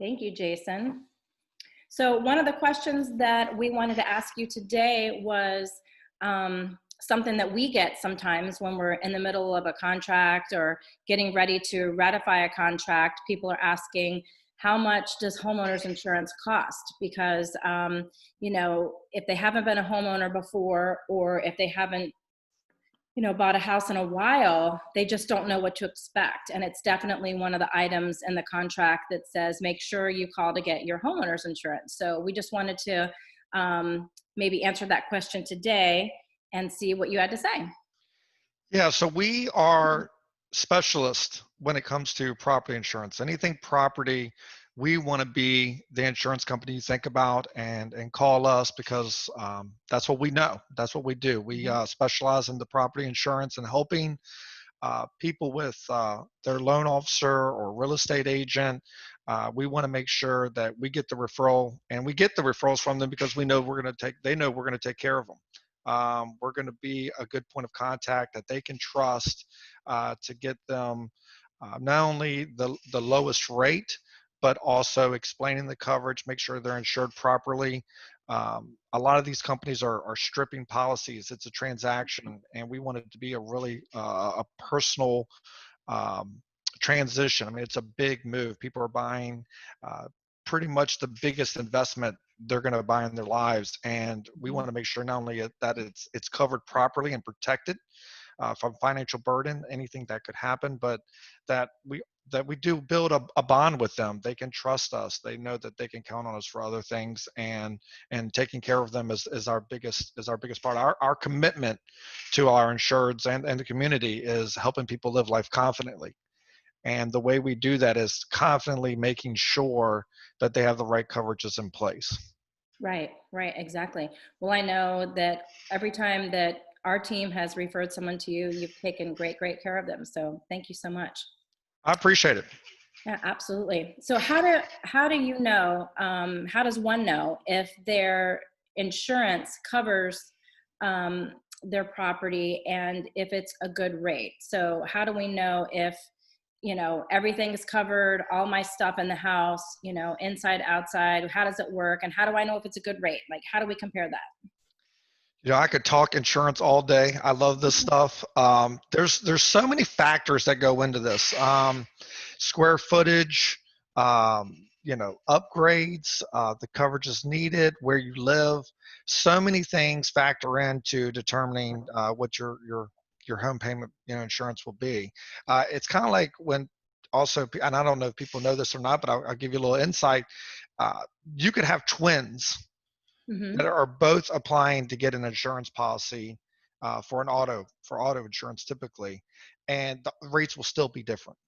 Thank you, Jason. So one of the questions that we wanted to ask you today was something that we get sometimes when we're in the middle of a contract or getting ready to ratify a contract. People are asking, how much does homeowners insurance cost? Because, if they haven't been a homeowner before, or if they haven't bought a house in a while, they just don't know what to expect. And it's definitely one of the items in the contract that says, make sure you call to get your homeowner's insurance. So we just wanted to maybe answer that question today and see what you had to say. Yeah, so we are specialists when it comes to property insurance. Anything property, we want to be the insurance company you think about and call us because that's what we know. That's what we do. We specialize in the property insurance and helping people with their loan officer or real estate agent. We want to make sure that we get the referral, and we get the referrals from them because we know they know we're going to take care of them. We're going to be a good point of contact that they can trust to get them not only the lowest rate, but also explaining the coverage, make sure they're insured properly. A lot of these companies are stripping policies. It's a transaction, and we want it to be a really a personal transition. I mean, it's a big move. People are buying pretty much the biggest investment they're going to buy in their lives, and we want to make sure not only that it's covered properly and protected from financial burden, anything that could happen, but that we do build a bond with them. They can trust us. They know that they can count on us for other things, and taking care of them is our biggest part. Our commitment to our insureds and the community is helping people live life confidently. And the way we do that is confidently making sure that they have the right coverages in place. Right, exactly. Well, I know that every time that our team has referred someone to you, you've taken great care of them. So thank you so much. I appreciate it. Yeah, absolutely. So how do you know, how does one know if their insurance covers their property and if it's a good rate? So how do we know if everything's covered, all my stuff in the house, inside, outside? How does it work? And how do I know if it's a good rate? Like, how do we compare that? I could talk insurance all day. I love this stuff. There's so many factors that go into this. Square footage, upgrades, the coverages needed, where you live. So many things factor into determining what your home payment insurance will be. It's kind of like when also, and I don't know if people know this or not, but I'll give you a little insight. You could have twins that are both applying to get an insurance policy for auto insurance typically, and the rates will still be different.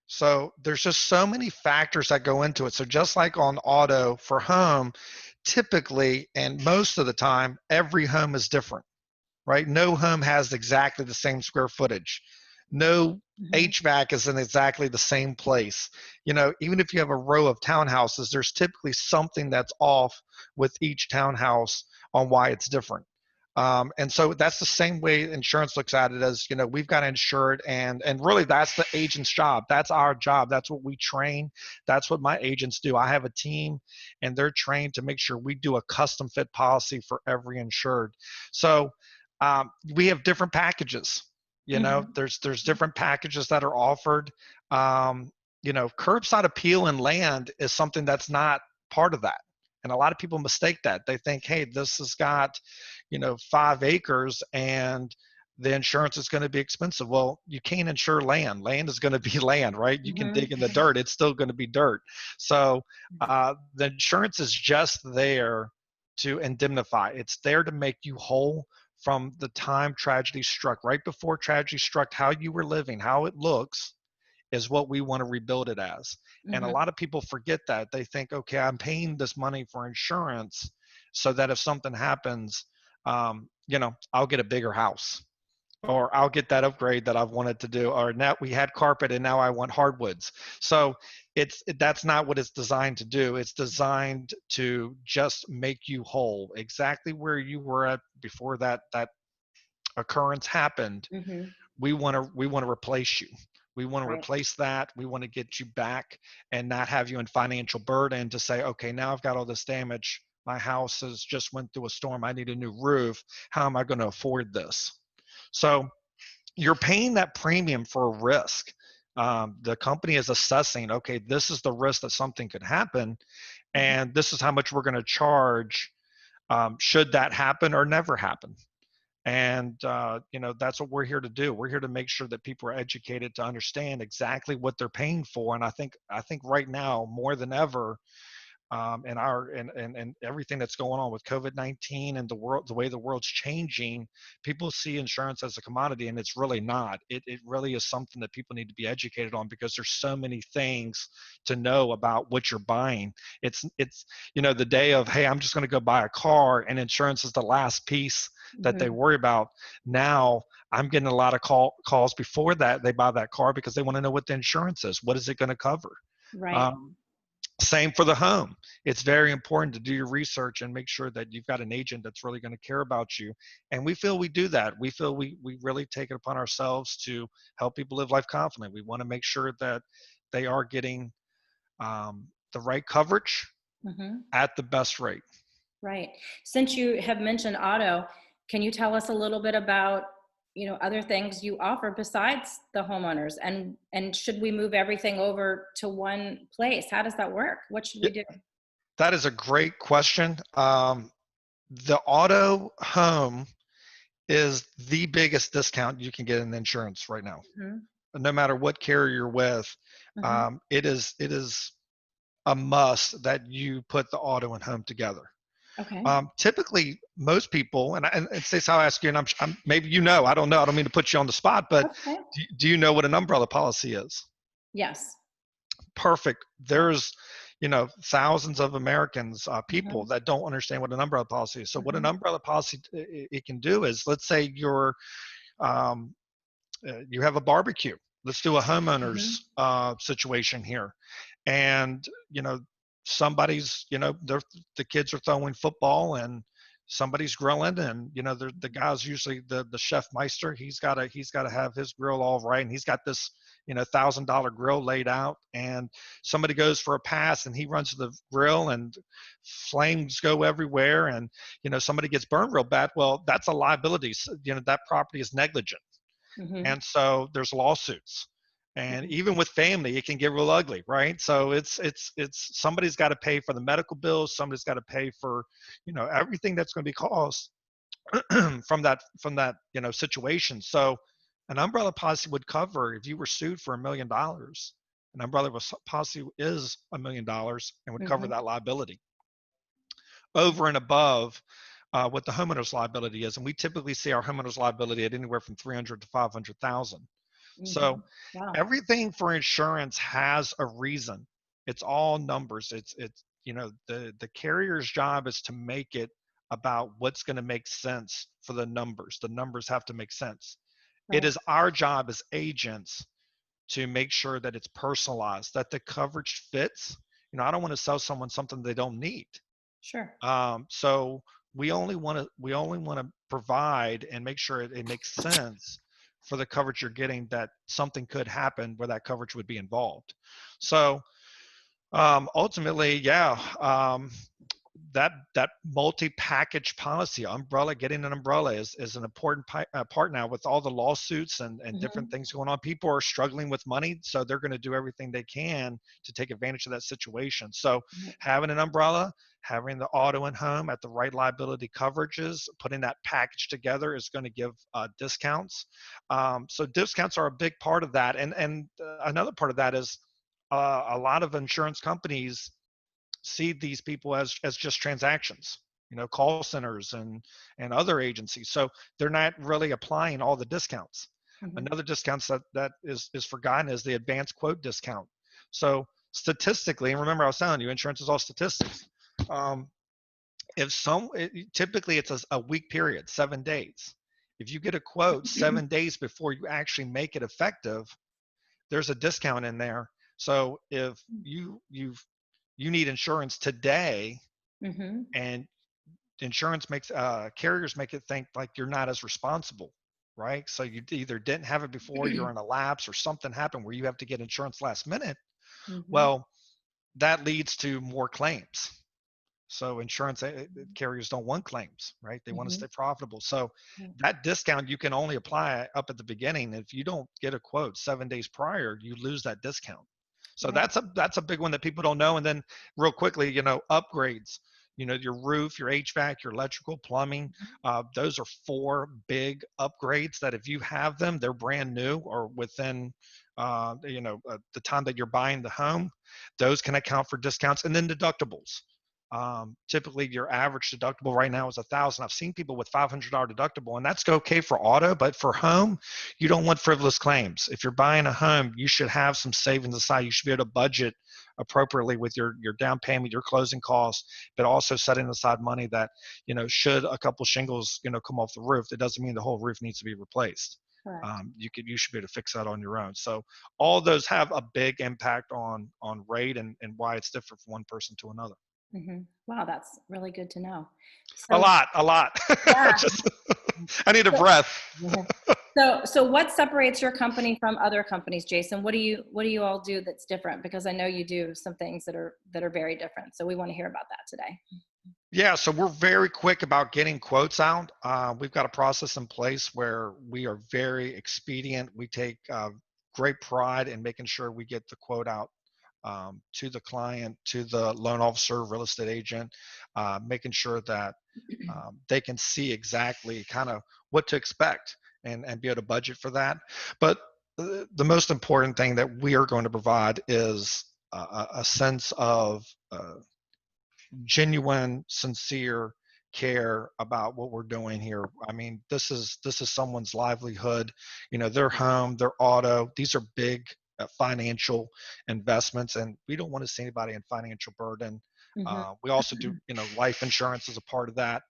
So there's just so many factors that go into it. So just like on auto for home, typically and most of the time, every home is different, right? No home has exactly the same square footage. No HVAC is in exactly the same place. Even if you have a row of townhouses, there's typically something that's off with each townhouse on why it's different. And so that's the same way insurance looks at it as, we've got insured, and really that's the agent's job. That's our job. That's what we train. That's what my agents do. I have a team, and they're trained to make sure we do a custom fit policy for every insured. So we have different packages. There's different packages that are offered. Curbside appeal and land is something that's not part of that. And a lot of people mistake that. They think, hey, this has got, 5 acres and the insurance is going to be expensive. Well, you can't insure land. Land is going to be land, right? You can dig in the dirt. It's still going to be dirt. So the insurance is just there to indemnify. It's there to make you whole from the time tragedy struck. Right before tragedy struck, how you were living, how it looks is what we want to rebuild it as. And a lot of people forget that. They think, okay, I'm paying this money for insurance so that if something happens, I'll get a bigger house, or I'll get that upgrade that I've wanted to do, or now we had carpet and now I want hardwoods. So that's not what it's designed to do. It's designed to just make you whole, exactly where you were at before that occurrence happened. We want to replace you. We want to Right. replace that. We want to get you back and not have you in financial burden to say, okay, now I've got all this damage. My house has just went through a storm. I need a new roof. How am I going to afford this? So you're paying that premium for a risk. The company is assessing, okay, this is the risk that something could happen, Mhm. and this is how much we're going to charge should that happen or never happen. And that's what we're here to do. We're here to make sure that people are educated to understand exactly what they're paying for. And I think right now more than ever, and our and everything that's going on with COVID-19 and the way the world's changing, people see insurance as a commodity, and it's really not. It really is something that people need to be educated on, because there's so many things to know about what you're buying. It's the day of, hey, I'm just going to go buy a car, and insurance is the last piece that they Mhm. worry about. Now I'm getting a lot of calls before that they buy that car, because they want to know what the insurance is. What is it going to cover? Right. Um, Same for the home. It's very important to do your research and make sure that you've got an agent that's really going to care about you. And we feel we do that. We feel we really take it upon ourselves to help people live life confidently. We want to make sure that they are getting the right coverage Mhm. at the best rate. Right. Since you have mentioned auto, can you tell us a little bit about, other things you offer besides the homeowners? And should we move everything over to one place? How does that work? What should Yeah, we do? that is a great question. The auto home is the biggest discount you can get in insurance right now. Mhm. No matter what carrier you're with, Mhm. it is a must that you put the auto and home together. Okay. Typically, most people, and Stacey, I'll ask you, and I'm maybe I don't know, I don't mean to put you on the spot, but Okay. do you know what an umbrella policy is? Yes. Perfect. Yeah. There's thousands of Americans, people Mhm. that don't understand what an umbrella policy is. So what an Mhm. umbrella policy it can do is, let's say um, you have a barbecue. Let's do a homeowners Mhm. situation here, and somebody's the kids are throwing football, and somebody's grilling, and the guy's usually the chef meister. He's got to have his grill all right, and he's got this $1,000 grill laid out, and somebody goes for a pass, and he runs to the grill, and flames go everywhere, and somebody gets burned real bad. Well, that's a liability. So, that property is negligent, Mhm. and so there's lawsuits. And Mhm. even with family, it can get real ugly, right? So it's somebody's got to pay for the medical bills. Somebody's got to pay for everything that's going to be caused from that situation. So an umbrella policy would cover, if you were sued for $1 million, an umbrella policy is $1 million and would cover Mhm. that liability over and above what the homeowner's liability is. And we typically see our homeowner's liability at anywhere from 300 to 500,000. So Mhm. Wow. everything for insurance has a reason. It's all numbers. It's the carrier's job is to make it about what's going to make sense for the numbers. The numbers have to make sense. It Right. is our job as agents to make sure that it's personalized, that the coverage fits. I don't want to sell someone something they don't need. Sure. So we only want to provide and make sure it makes sense for the coverage you're getting, that something could happen where that coverage would be involved. So ultimately, yeah, that multi-package policy, umbrella, getting an umbrella is an important part now, with all the lawsuits and different Mhm. things going on. People are struggling with money, so they're going to do everything they can to take advantage of that situation. So Right. having an umbrella, having the auto and home at the right liability coverages, putting that package together is going to give discounts. So discounts are a big part of that, and another part of that is a lot of insurance companies see these people as just transactions, call centers and other agencies. So they're not really applying all the discounts. Mhm. Another discounts that is forgotten is the advanced quote discount. So statistically, and remember I was telling you, insurance is all statistics. um, if some typically it's a week period, 7 days. If you get a quote 7 days before you actually make it effective, there's a discount in there. So if you need insurance today, Mhm. and insurance makes carriers make it think like you're not as responsible. right? So you either didn't have it before, you're in a lapse, or something happened where you have to get insurance last minute. Mm-hmm. Well, that leads to more claims. So insurance carriers don't want claims, right? They want to Mm-hmm. stay profitable. So Right. that discount you can only apply up at the beginning. If you don't get a quote 7 days prior, you lose that discount. So Right. that's a big one that people don't know. And then real quickly, upgrades. Your roof, your HVAC, your electrical, plumbing. Those are four big upgrades that if you have them, they're brand new or within the time that you're buying the home. Those can account for discounts. And then deductibles. Typically, your average deductible right now is 1,000. I've seen people with $500 deductible, and that's okay for auto, but for home, you don't want frivolous claims. If you're buying a home, you should have some savings aside. You should be able to budget appropriately with your down payment, your closing costs, but also setting aside money that should a couple shingles come off the roof, that doesn't mean the whole roof needs to be replaced. Correct. You should be able to fix that on your own. So all those have a big impact on rate and why it's different from one person to another. Mm-hmm. Wow, that's really good to know. A So, lot, a lot. yeah. Just, I need a So, breath. so what separates your company from other companies, Jason? What do you all do that's different? Because I know you do some things that are very different. So we want to hear about that today. Yeah, so we're very quick about getting quotes out. We've got a process in place where we are very expedient. We take great pride in making sure we get the quote out to the client, to the loan officer, real estate agent, making sure that they can see exactly kind of what to expect and be able to budget for that. But the most important thing that we are going to provide is a sense of genuine, sincere care about what we're doing here. I mean, this is someone's livelihood, their home, their auto. These are big financial investments, and we don't want to see anybody in financial burden. Mm-hmm. We also do, life insurance as a part of that.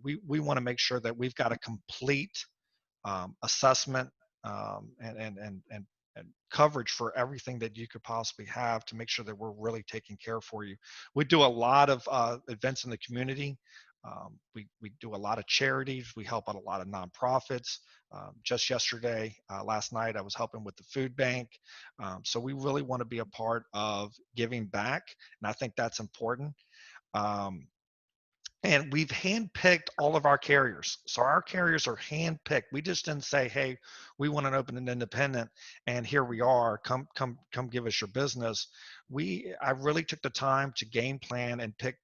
We want to make sure that we've got a complete assessment and coverage for everything that you could possibly have to make sure that we're really taking care for you. We do a lot of events in the community. We do a lot of charities. We help out a lot of nonprofits. Just yesterday, last night, I was helping with the food bank. So we really want to be a part of giving back, and I think that's important. Um, and we've handpicked all of our carriers. So our carriers are handpicked. We just didn't say, "Hey, we want to open an independent, and here we are. Come, give us your business." I really took the time to game plan and pick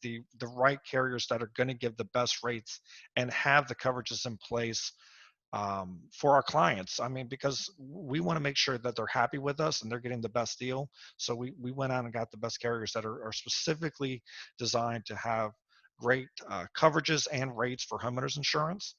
the right carriers that are going to give the best rates and have the coverages in place for our clients. I mean, because we want to make sure that they're happy with us and they're getting the best deal. So we went out and got the best carriers that are specifically designed to have great coverages and rates for homeowners insurance.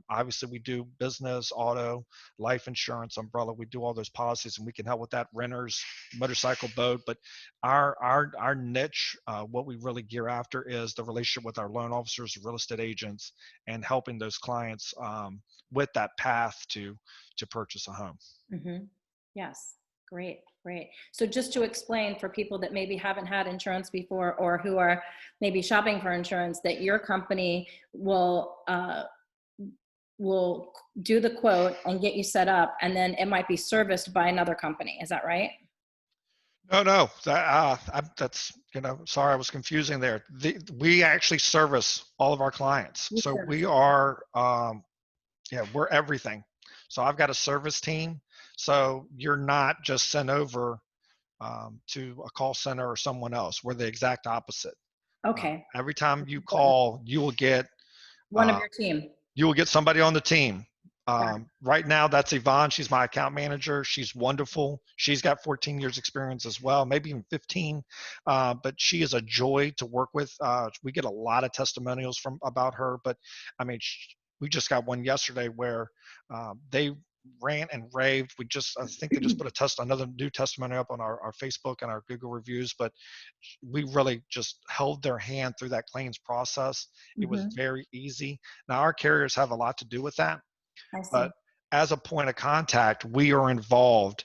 Obviously, we do business, auto, life insurance, umbrella. We do all those policies, and we can help with that. Renters, motorcycle, boat. But our niche, what we really gear after, is the relationship with our loan officers, real estate agents, and helping those clients with that path to purchase a home. Mm-hmm. Yes. Great. Great. So just to explain for people that maybe haven't had insurance before or who are maybe shopping for insurance, that your company will do the quote and get you set up, and then it might be serviced by another company. Is that right? No, that's sorry, I was confusing there. We actually service all of our clients, You so service we it. are yeah, we're everything. So I've got a service team. So you're not just sent over to a call center or someone else. We're the exact opposite. Okay. Every time That's you important. call, One of uh, your team. you will get somebody on the team. Got it. Right now, that's Yvonne. She's my account manager. She's wonderful. She's got 14 years experience as well, maybe even 15. But she is a joy to work with. We get a lot of testimonials from about her. But I mean, we just got one yesterday where they rant and raved. I think they just put another new testimony up on our Facebook and our Google reviews. But we really just held their hand through that claims process. It was Mm-hmm. very easy. Now, our carriers have a lot to do with that, I but see. as a point of contact, we are involved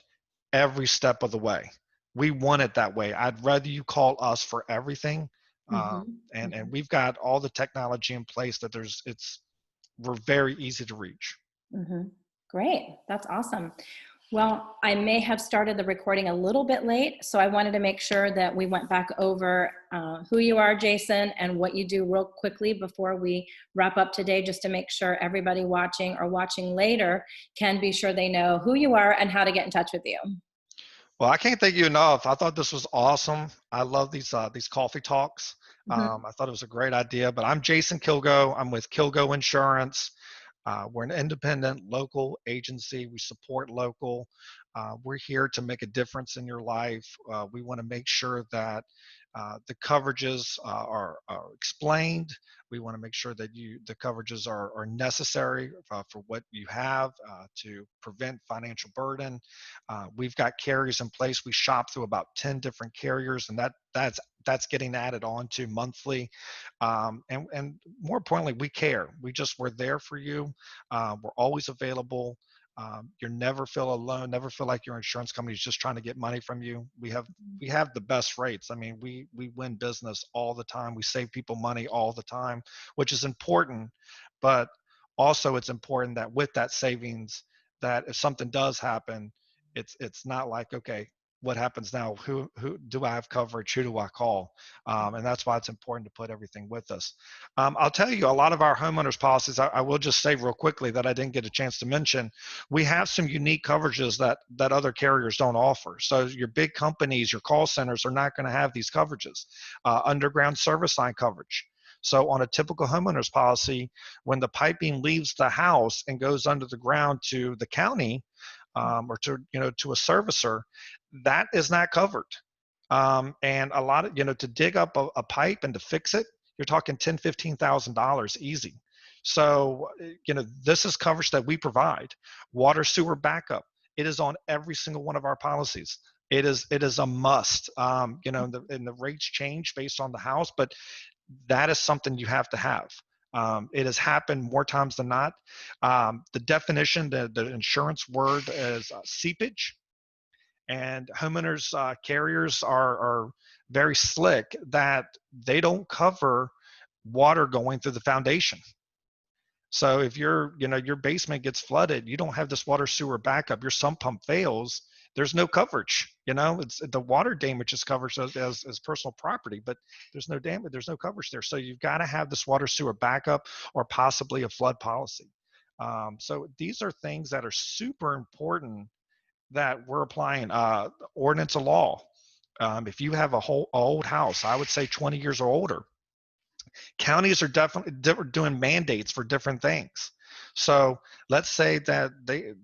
every step of the way. We want it that way. I'd rather you call us for everything. Mm-hmm. And Mm-hmm. we've got all the technology in place that we're very easy to reach. Great. That's awesome. Well, I may have started the recording a little bit late, so I wanted to make sure that we went back over who you are, Jason, and what you do real quickly before we wrap up today, just to make sure everybody watching or watching later can be sure they know who you are and how to get in touch with you. Well, I can't thank you enough. I thought this was awesome. I love these coffee talks. I thought it was a great idea. But I'm Jason Kilgo. I'm with Kilgo Insurance. We're an independent local agency. We support local. We're here to make a difference in your life. We want to make sure that the coverages are explained. We want to make sure that the coverages are necessary for what you have to prevent financial burden. We've got carriers in place. We shop through about 10 different carriers, and that's getting added on to monthly. And more importantly, we care. We're there for you. We're always available. You never feel alone, never feel like your insurance company is just trying to get money from you. We have the best rates. I mean, we win business all the time. We save people money all the time, which is important. But also it's important that with that savings, that if something does happen, it's not like, okay, what happens now? Who do I have coverage? Who do I call? And that's why it's important to put everything with us. I'll tell you, a lot of our homeowners policies, I will just say real quickly that I didn't get a chance to mention, we have some unique coverages that other carriers don't offer. So your big companies, your call centers are not going to have these coverages. Underground service line coverage. So on a typical homeowners policy, when the piping leaves the house and goes under the ground to the county, or to a servicer, that is not covered. And a lot of, to dig up a pipe and to fix it, you're talking $10,000-$15,000 easy. So, this is coverage that we provide. Water sewer backup. It is on every single one of our policies. It is a must. And the rates change based on the house, but that is something you have to have. It has happened more times than not. The definition, the insurance word is seepage. And homeowners carriers are very slick that they don't cover water going through the foundation. So if your basement gets flooded, you don't have this water sewer backup, your sump pump fails, there's no coverage. It's the water damage is covered as personal property, but there's no damage, there's no coverage there. So you've got to have this water sewer backup or possibly a flood policy. So these are things that are super important that we're applying. Ordinance of law. If you have a whole old house, I would say 20 years or older, counties are definitely doing mandates for different things. So let's say that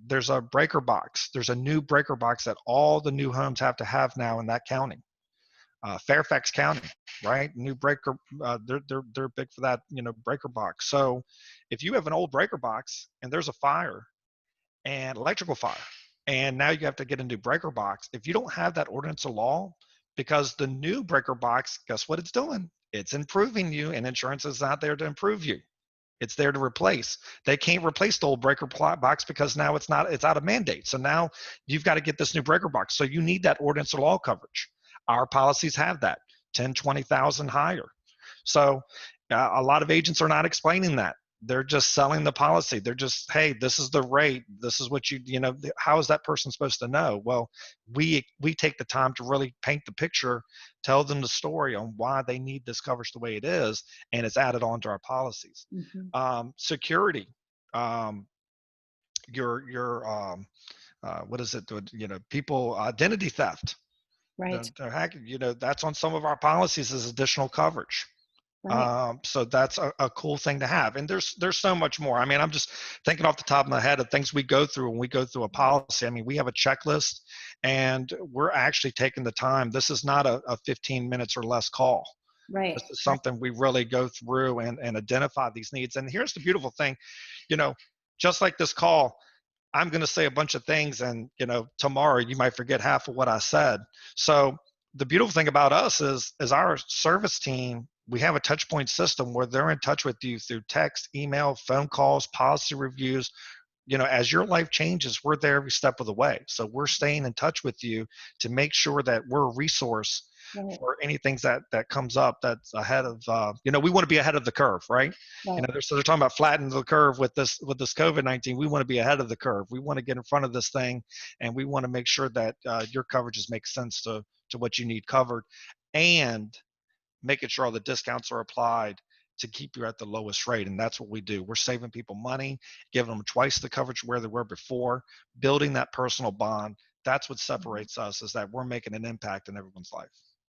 there's a breaker box. There's a new breaker box that all the new homes have to have now in that county. Fairfax County, right? New breaker, they're big for that, breaker box. So if you have an old breaker box and there's a fire and electrical fire, and now you have to get a new breaker box, if you don't have that ordinance of law, because the new breaker box, guess what it's doing? It's improving you, and insurance is not there to improve you. It's there to replace. They can't replace the old breaker box because now it's out of mandate. So now you've got to get this new breaker box. So you need that ordinance of law coverage. Our policies have that 10, 20,000 higher. So a lot of agents are not explaining that. They're just selling the policy. They're just, hey, this is the rate. This is what how is that person supposed to know? Well, we take the time to really paint the picture, tell them the story on why they need this coverage the way it is, and it's added on to our policies. Security, what is it? People, identity theft. Right. They're hacking, that's on some of our policies as additional coverage. Right. So that's a cool thing to have. And there's so much more. I mean, I'm just thinking off the top of my head of things we go through when we go through a policy. I mean, we have a checklist and we're actually taking the time. This is not a 15 minutes or less call. Right. This is something we really go through and identify these needs. And here's the beautiful thing, just like this call, I'm going to say a bunch of things and, tomorrow you might forget half of what I said. So the beautiful thing about us is our service team, we have a touch point system where they're in touch with you through text, email, phone calls, policy reviews. As your life changes, we're there every step of the way. So we're staying in touch with you to make sure that we're a resource Right. for anything that comes up that's ahead of, we want to be ahead of the curve, right? Right. They're talking about flattening the curve with this COVID-19. We want to be ahead of the curve. We want to get in front of this thing, and we want to make sure that your coverages make sense to what you need covered, and making sure all the discounts are applied to keep you at the lowest rate. And that's what we do. We're saving people money, giving them twice the coverage where they were before, building that personal bond. That's what separates us, is that we're making an impact in everyone's life.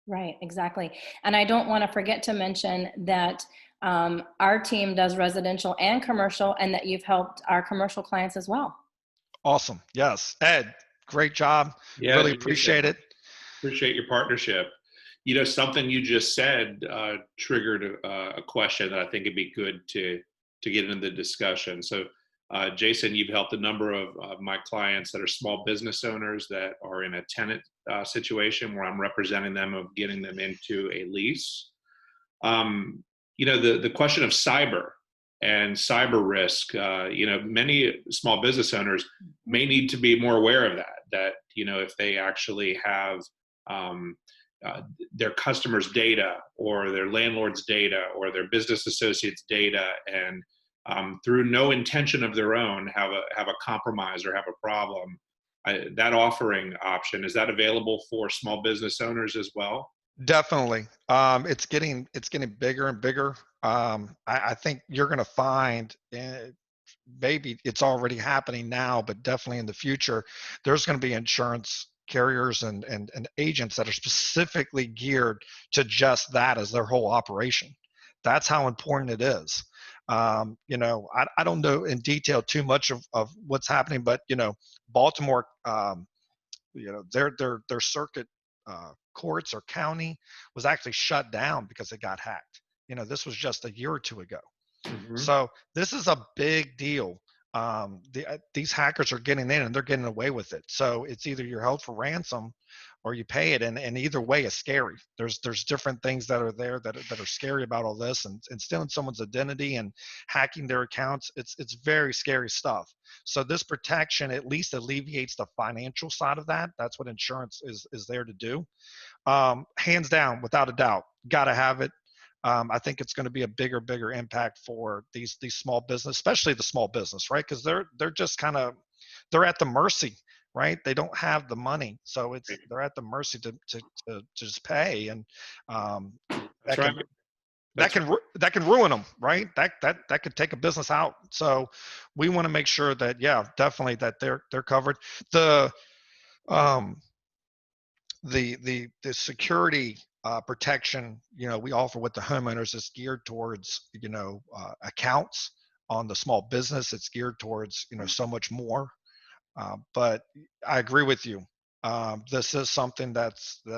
Right, exactly. And I don't want to forget to mention that our team does residential and commercial, and that you've helped our commercial clients as well. Awesome. Yes. Ed, great job. Yeah, Really Jason, appreciate it. appreciate your partnership. Something you just said triggered a question that I think it'd be good to get into the discussion. So, Jason, you've helped a number of my clients that are small business owners that are in a tenant situation where I'm representing them of getting them into a lease. The question of cyber and cyber risk, many small business owners may need to be more aware of that, if they actually have their customers' data or their landlord's data or their business associates' data, and through no intention of their own have a compromise or have a problem. That offering option, is that available for small business owners as well? Definitely. It's getting bigger and bigger. I think you're going to find, maybe it's already happening now, but definitely in the future, there's going to be insurance carriers and agents that are specifically geared to just that as their whole operation. That's how important it is. I don't know in detail too much of what's happening, but Baltimore, their circuit courts or county was actually shut down because it got hacked. This was just a year or two ago. Mm-hmm. So this is a big deal. These hackers are getting in and they're getting away with it. So it's either you're held for ransom or you pay it, and either way is scary. There's different things that are there that are scary about all this, and stealing someone's identity and hacking their accounts. It's very scary stuff. So this protection at least alleviates the financial side of that. That's what insurance is there to do. Hands down, without a doubt, got to have it. I think it's going to be a bigger impact for these small business, especially the small business, right? Because they're just they're at the mercy, right? They don't have the money, so they're at the mercy to just pay, and That's right. that can ruin them, right? That could take a business out. So we want to make sure that, yeah, definitely that they're covered. The security protection, we offer with the homeowners is geared towards, accounts. On the small business, it's geared towards, so much more. But I agree with you. This is something that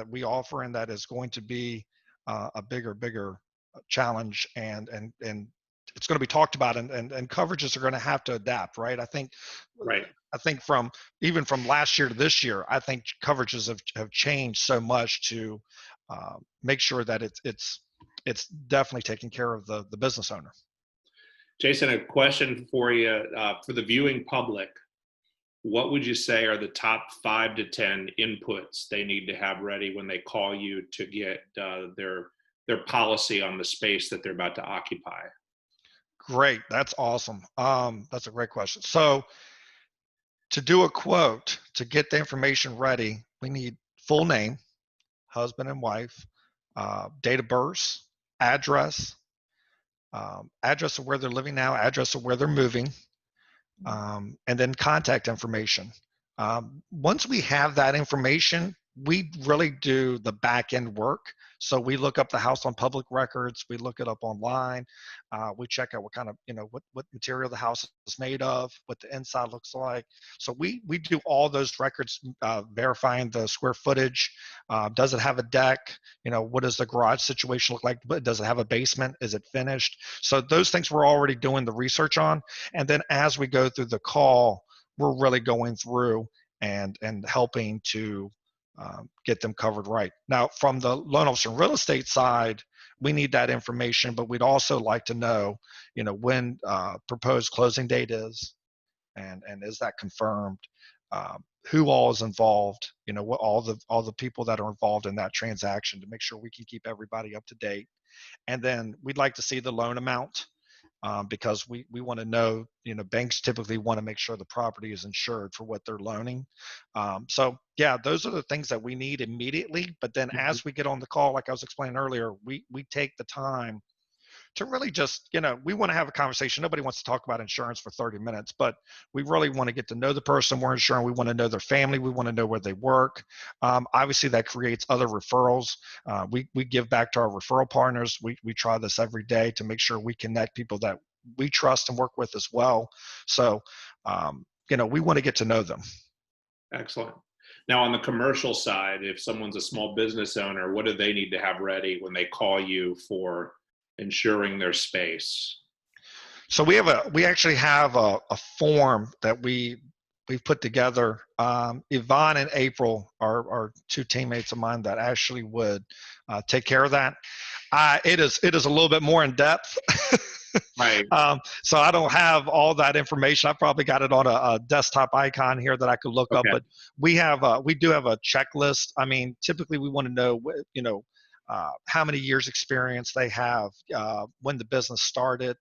we offer, and that is going to be a bigger challenge, and it's going to be talked about, and coverages are going to have to adapt, right? Right. I think from last year to this year, I think coverages have changed so much to make sure that it's definitely taking care of the business owner. Jason, a question for you, for the viewing public. What would you say are the top 5 to 10 inputs they need to have ready when they call you to get their policy on the space that they're about to occupy? Great. That's awesome. That's a great question. So to do a quote, to get the information ready, we need full name, husband and wife, date of birth, address, address of where they're living now, address of where they're moving, and then contact information. Once we have that information, we really do the back end work. So we look up the house on public records. We look it up online. We check out what kind of, what material the house is made of, what the inside looks like. So we do all those records, verifying the square footage. Does it have a deck? What does the garage situation look like? Does it have a basement? Is it finished? So those things we're already doing the research on. And then as we go through the call, we're really going through and helping to get them covered right. Now, from the loan officer and real estate side, we need that information, but we'd also like to know, when proposed closing date is, and is that confirmed? who all is involved, what all the people that are involved in that transaction to make sure we can keep everybody up to date. And then we'd like to see the loan amount, because we want to know, banks typically want to make sure the property is insured for what they're loaning. So yeah, those are the things that we need immediately. But then as we get on the call, like I was explaining earlier, we take the time to really just, we want to have a conversation. Nobody wants to talk about insurance for 30 minutes, but we really want to get to know the person we're insuring. We want to know their family. We want to know where they work. Obviously, that creates other referrals. We give back to our referral partners. We try this every day to make sure we connect people that we trust and work with as well. So, we want to get to know them. Excellent. Now, on the commercial side, if someone's a small business owner, what do they need to have ready when they call you for insuring their space? So we actually have a form that we've put together. Yvonne and April are two teammates of mine that actually would take care of that. It is a little bit more in depth. Right. So I don't have all that information. I probably got it on a desktop icon here that I could look up, but we do have a checklist. I mean, typically we want to know, how many years experience they have, when the business started,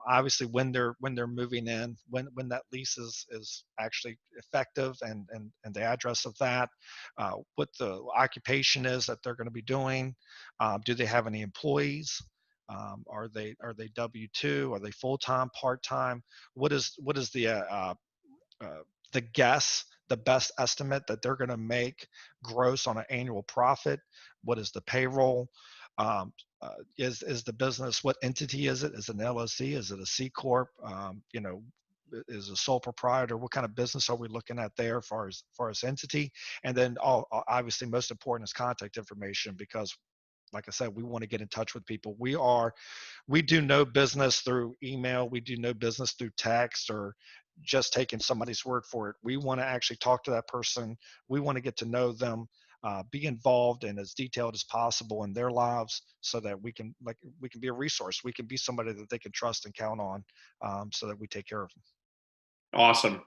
obviously when they're moving in, when that lease is actually effective, and the address of that, what the occupation is that they're going to be doing, do they have any employees, are they W-2, are they full-time, part-time, what is the best estimate that they're going to make gross on an annual profit, what is the payroll, is the business, what entity is it? Is it an LLC? Is it a C corp? Is a sole proprietor? What kind of business are we looking at there, far as entity? And then obviously most important is contact information, because like I said, we want to get in touch with people. We do no business through email. We do no business through text or just taking somebody's word for it. We want to actually talk to that person. We want to get to know them, be involved and as detailed as possible in their lives, so that we can be a resource. We can be somebody that they can trust and count on, so that we take care of them. Awesome.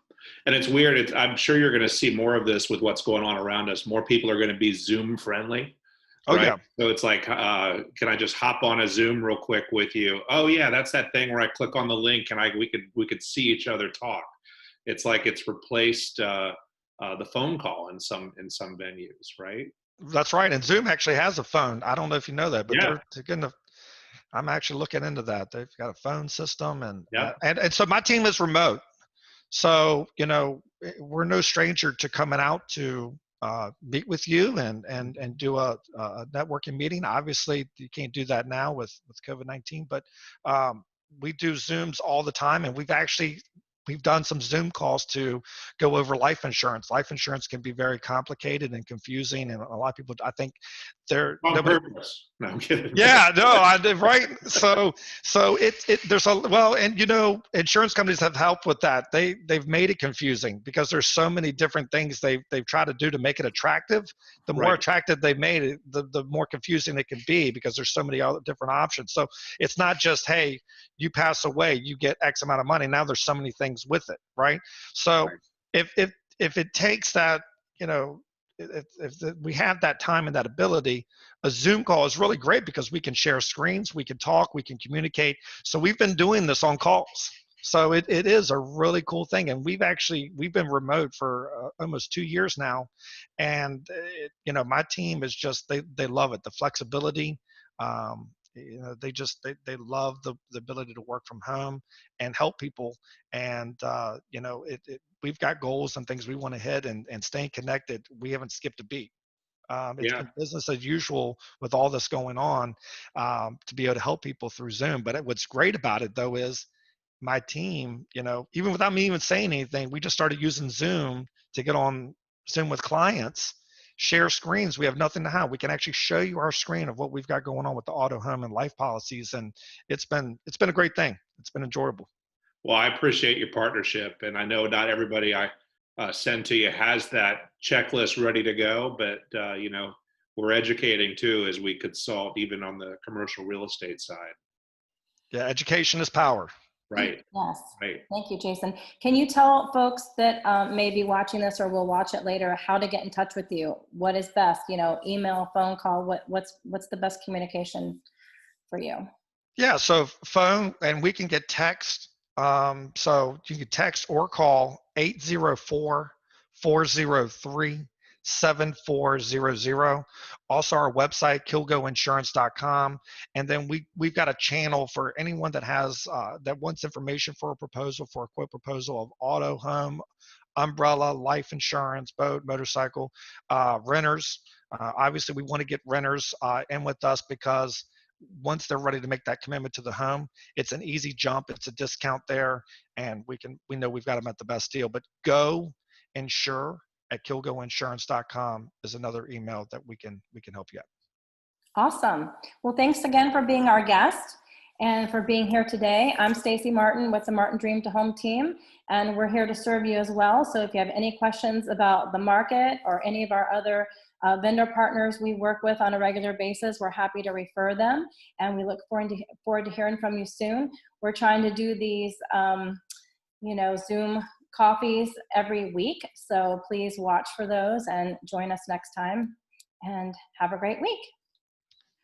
And it's weird. I'm sure you're going to see more of this with what's going on around us. More people are going to be Zoom friendly. Oh, right? yeah. So it's like, can I just hop on a Zoom real quick with you? Oh yeah, that's that thing where I click on the link and we could see each other talk. It's like it's replaced the phone call in some venues, right? That's right. And Zoom actually has a phone. I don't know if you know that, but Yeah. I'm actually looking into that. They've got a phone system, Yeah. and so my team is remote. So, we're no stranger to coming out to meet with you and do a networking meeting. Obviously, you can't do that now with COVID-19, but we do Zooms all the time, and we've done some Zoom calls to go over life insurance. Life insurance can be very complicated and confusing, and a lot of people, I think, On purpose. No, I'm kidding. yeah, no, I did right. So there's and insurance companies have helped with that. They've made it confusing because there's so many different things they've tried to do to make it attractive. The more Right. attractive they made it, the more confusing it can be, because there's so many other different options. So it's not just, hey, you pass away, you get X amount of money. Now there's so many things with it, right? So Right. if it takes that, we have that time and that ability, a Zoom call is really great because we can share screens, we can talk, we can communicate. So we've been doing this on calls. So it is a really cool thing. And we've been remote for almost 2 years now. And, my team is just, they love it. The flexibility, they love the ability to work from home and help people. And, we've got goals and things we want to hit, and staying connected. We haven't skipped a beat. It's Yeah. been business as usual with all this going on, to be able to help people through Zoom. But what's great about it, though, is my team, even without me even saying anything, we just started using Zoom to get on Zoom with clients, share screens. We have nothing to hide. We can actually show you our screen of what we've got going on with the auto, home, and life policies. And it's been a great thing. It's been enjoyable. Well, I appreciate your partnership, and I know not everybody I send to you has that checklist ready to go, but we're educating too as we consult, even on the commercial real estate side. Yeah, education is power. Right. Yes. Right. Thank you, Jason. Can you tell folks that may be watching this or will watch it later how to get in touch with you? What is best? You know, email, phone call. What's the best communication for you? Yeah, so phone, and we can get text. So you can text or call 804-403-7400. Also our website, kilgoinsurance.com. And then we've got a channel for anyone that has that wants information for a proposal, for a quote proposal of auto, home, umbrella, life insurance, boat, motorcycle, renters. Obviously, we want to get renters in with us because once they're ready to make that commitment to the home, it's an easy jump. It's a discount there, and we know we've got them at the best deal. But go insure at kilgoinsurance.com is another email that we can help you at. Awesome. Well, thanks again for being our guest and for being here today. I'm Stacy Martin with the Martin DreamToHOME Team, and we're here to serve you as well. So if you have any questions about the market or any of our other vendor partners we work with on a regular basis, we're happy to refer them, and we look forward to hearing from you soon. We're trying to do these Zoom coffees every week, so please watch for those and join us next time, and have a great week.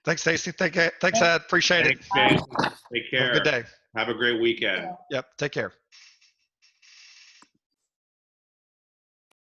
Thanks, Stacy. Thanks, Ed. Appreciate it. Thanks, Jason. Take Have a care. good day. Have a great weekend. Yep. Take care.